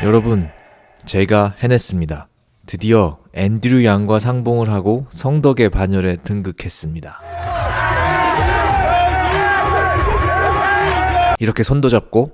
여러분, 제가 해냈습니다. 드디어 앤드류 양과 상봉을 하고 성덕의 반열에 등극했습니다. 이렇게 손도 잡고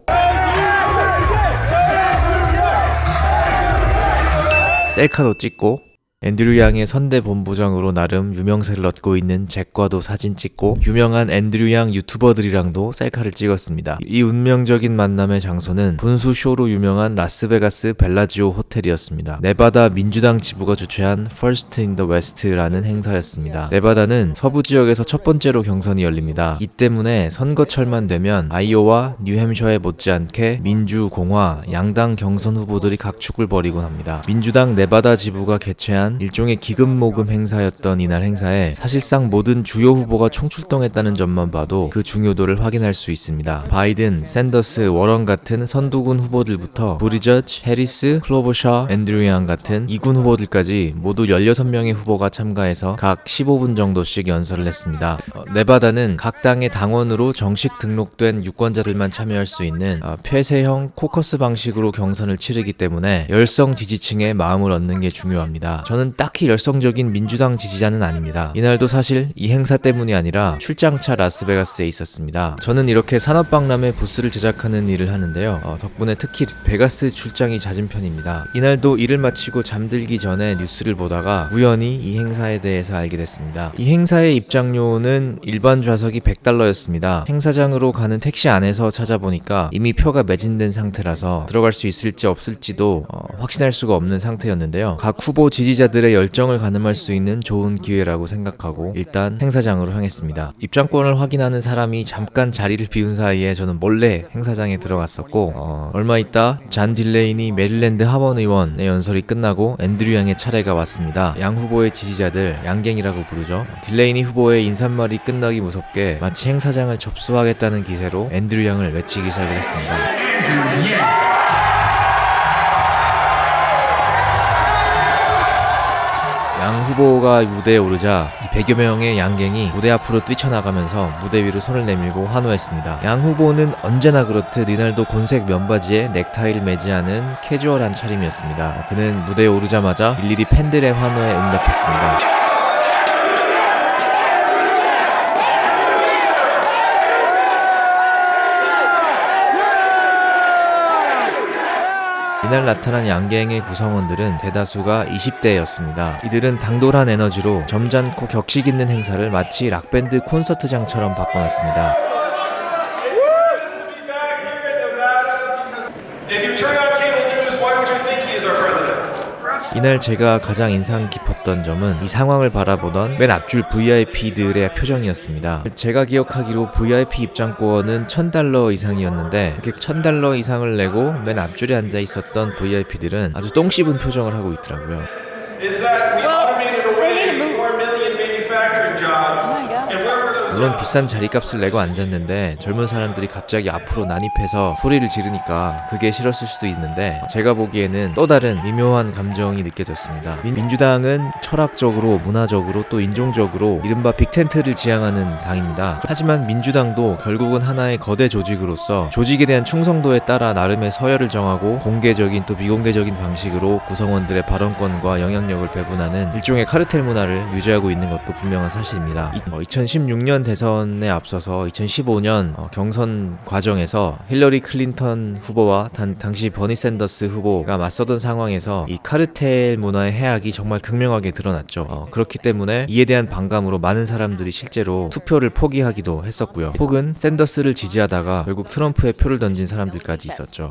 셀카도 찍고 앤드류 양의 선대 본부장으로 나름 유명세를 얻고 있는 잭과도 사진 찍고 유명한 앤드류 양 유튜버들이랑도 셀카를 찍었습니다. 이 운명적인 만남의 장소는 분수 쇼로 유명한 라스베가스 벨라지오 호텔이었습니다. 네바다 민주당 지부가 주최한 First in the West라는 행사였습니다. 네바다는 서부 지역에서 첫 번째로 경선이 열립니다. 이 때문에 선거철만 되면 아이오와 뉴햄셔에 못지않게 민주, 공화, 양당 경선 후보들이 각축을 벌이곤 합니다. 민주당 네바다 지부가 개최한 일종의 기금모금 행사였던 이날 행사에 사실상 모든 주요 후보가 총출동했다는 점만 봐도 그 중요도를 확인할 수 있습니다. 바이든, 샌더스, 워런 같은 선두군 후보들부터 부리저지, 해리스, 클로버셔, 앤드류 양 같은 2군 후보들까지 모두 16명의 후보가 참가해서 각 15분 정도씩 연설을 했습니다. 네바다는 각 당의 당원으로 정식 등록된 유권자들만 참여할 수 있는 폐쇄형 코커스 방식으로 경선을 치르기 때문에 열성 지지층의 마음을 얻는 게 중요합니다. 저는 딱히 열성적인 민주당 지지자는 아닙니다. 이날도 사실 이 행사 때문이 아니라 출장차 라스베가스에 있었습니다. 저는 이렇게 산업박람회 부스를 제작하는 일을 하는데요. 덕분에 특히 베가스 출장이 잦은 편입니다. 이날도 일을 마치고 잠들기 전에 뉴스를 보다가 우연히 이 행사에 대해서 알게 됐습니다. 이 행사의 입장료는 일반 좌석이 $100였습니다. 행사장으로 가는 택시 안에서 찾아보니까 이미 표가 매진된 상태라서 들어갈 수 있을지 없을지도 확신할 수가 없는 상태였는데요. 각 후보 지지자들의 열정을 가늠할 수 있는 좋은 기회라고 생각하고 일단 행사장으로 향했습니다. 입장권을 확인하는 사람이 잠깐 자리를 비운 사이에 저는 몰래 행사장에 들어갔었고 얼마 있다 잔 딜레이니 메릴랜드 하원 의원의 연설이 끝나고 앤드류 양의 차례가 왔습니다. 양 후보의 지지자들 양갱이라고 부르죠. 딜레이니 후보의 인사말이 끝나기 무섭게 마치 행사장을 접수하겠다는 기세로 앤드류 양을 외치기 시작을 했습니다. 양 후보가 무대에 오르자 100여 명의 양갱이 무대 앞으로 뛰쳐나가면서 무대 위로 손을 내밀고 환호했습니다. 양 후보는 언제나 그렇듯 이날도 곤색 면바지에 넥타이를 매지 않은 캐주얼한 차림이었습니다. 그는 무대에 오르자마자 일일이 팬들의 환호에 응답했습니다. 이날 나타난 양갱의 구성원들은 대다수가 20대였습니다. 이들은 당돌한 에너지로 점잖고 격식 있는 행사를 마치 락밴드 콘서트장처럼 바꿔놨습니다. 이날 제가 가장 인상 깊었던 점은 이 상황을 바라보던 맨 앞줄 VIP들의 표정이었습니다. 제가 기억하기로 VIP 입장권은 $1,000 이상이었는데 이렇게 $1,000 이상을 내고 맨 앞줄에 앉아 있었던 VIP들은 아주 똥 씹은 표정을 하고 있더라고요. 물론 비싼 자리값을 내고 앉았는데 젊은 사람들이 갑자기 앞으로 난입해서 소리를 지르니까 그게 싫었을 수도 있는데 제가 보기에는 또 다른 미묘한 감정이 느껴졌습니다. 민주당은 철학적으로, 문화적으로 또 인종적으로 이른바 빅텐트를 지향하는 당입니다. 하지만 민주당도 결국은 하나의 거대 조직으로서 조직에 대한 충성도에 따라 나름의 서열을 정하고 공개적인 또 비공개적인 방식으로 구성원들의 발언권과 영향력을 배분하는 일종의 카르텔 문화를 유지하고 있는 것도 분명한 사실입니다. 2016년 대선에 앞서서 2015년 경선 과정에서 힐러리 클린턴 후보와 당시 버니 샌더스 후보가 맞서던 상황에서 이 카르텔 문화의 해악이 정말 극명하게 드러났죠. 그렇기 때문에 이에 대한 반감으로 많은 사람들이 실제로 투표를 포기하기도 했었고요. 혹은 샌더스를 지지하다가 결국 트럼프에 표를 던진 사람들까지 있었죠.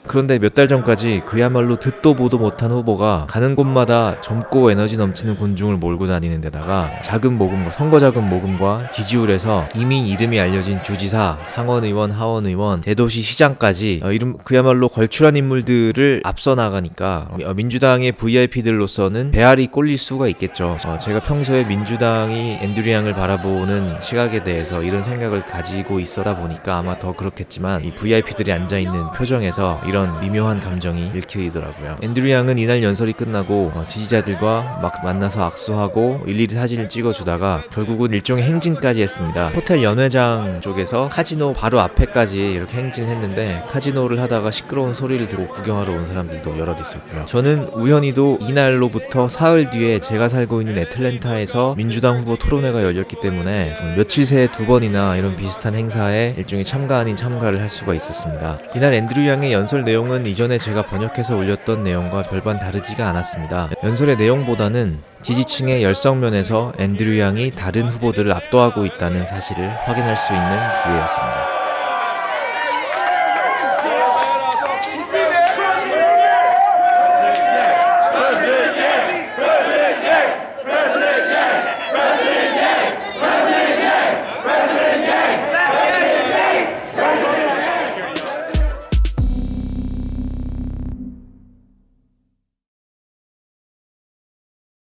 그런데 몇 달 전까지 그야말로 듣도 보도 못한 후보가 가는 곳마다 젊고 에너지 넘치는 군중을 몰고 다니는 데다가 자금 모금과 선거 자금 모금과 지지율에서 이미 이름이 알려진 주지사, 상원의원, 하원의원, 대도시 시장까지 그야말로 걸출한 인물들을 앞서 나가니까 민주당의 VIP들로서는 배알이 꼴릴 수가 있겠죠. 제가 평소에 민주당이 앤드류 양을 바라보는 시각에 대해서 이런 생각을 가지고 있었다 보니까 아마 더 그렇겠지만 이 VIP들이 앉아있는 표정에서 이런 미묘한 감정이 읽히더라고요. 앤드류 양은 이날 연설이 끝나고 지지자들과 막 만나서 악수하고 하고 일일이 사진을 찍어주다가 결국은 일종의 행진까지 했습니다. 호텔 연회장 쪽에서 카지노 바로 앞에까지 이렇게 행진했는데 카지노를 하다가 시끄러운 소리를 듣고 구경하러 온 사람들도 여럿 있었고요. 저는 우연히도 이날로부터 사흘 뒤에 제가 살고 있는 애틀랜타에서 민주당 후보 토론회가 열렸기 때문에 며칠 새에 2번이나 이런 비슷한 행사에 일종의 참가 아닌 참가를 할 수가 있었습니다. 이날 앤드류 양의 연설 내용은 이전에 제가 번역해서 올렸던 내용과 별반 다르지가 않았습니다. 연설의 내용보다는 지지층의 열성면에서 앤드류 양이 다른 후보들을 압도하고 있다는 사실을 확인할 수 있는 기회였습니다.